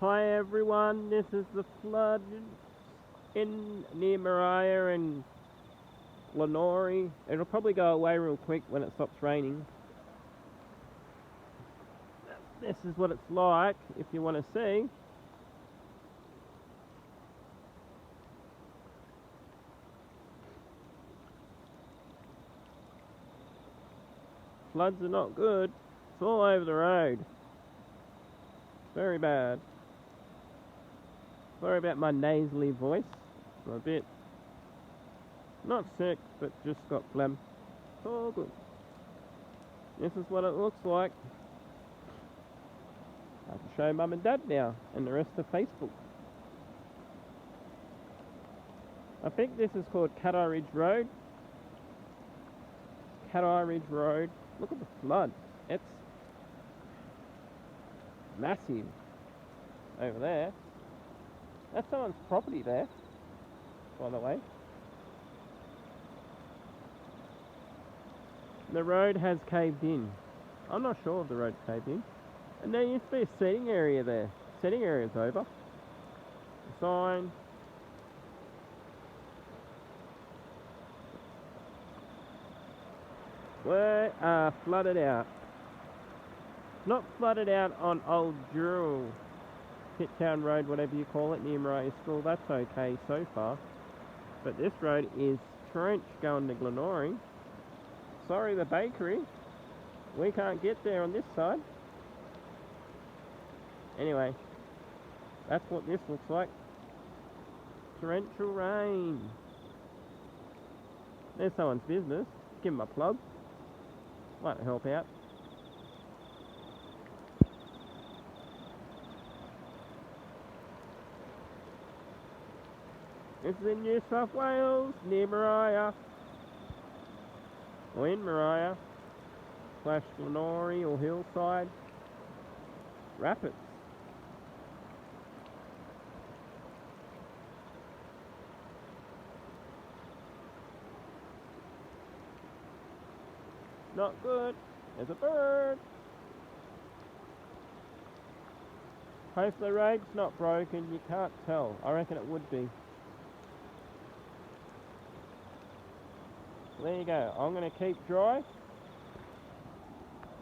Hi everyone, this is the flood in near Mariah and Lenore. It'll probably go away real quick when it stops raining. This is what it's like if you want to see. Floods are not good. It's all over the road. Very bad. Sorry about my nasally voice. I'm a bit not sick, but just got phlegm. It's all good. This is what it looks like. I can show Mum and Dad now and the rest of Facebook. I think this is called Cattai Ridge Road. Cattai Ridge Road. Look at the flood. It's massive over there. That's someone's property there, by the way. The road has caved in. I'm not sure if the road caved in. And there used to be a seating area there. Seating area's over. A sign. We are flooded out. Not flooded out on Old Dural, Pittown Road, whatever you call it, near Mariah School. That's okay so far. But this road is trench going to Glenorchy. Sorry, the bakery. We can't get there on this side. Anyway, that's what this looks like. Torrential rain. There's someone's business. Give them a plug. Might help out. This is in New South Wales, near Mariah. Or in Mariah. / Glenorchy or Hillside. Rapids. Not good. There's a bird. Hopefully the road's not broken. You can't tell. I reckon it would be. There you go. I'm going to keep dry.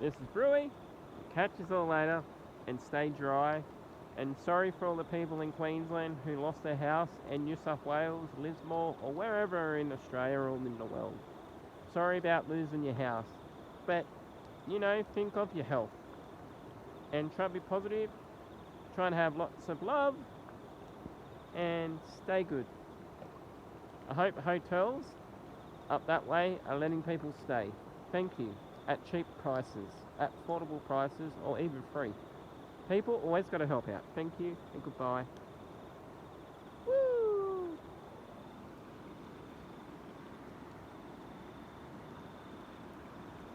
This is Brewy. Catch us all later and stay dry. And sorry for all the people in Queensland who lost their house, and New South Wales, Lismore, or wherever in Australia or in the world. Sorry about losing your house. But, you know, think of your health. And try to be positive. Try and have lots of love. And stay good. I hope hotels up that way are letting people stay. Thank you. At cheap prices. At affordable prices, or even free. People always got to help out. Thank you and goodbye.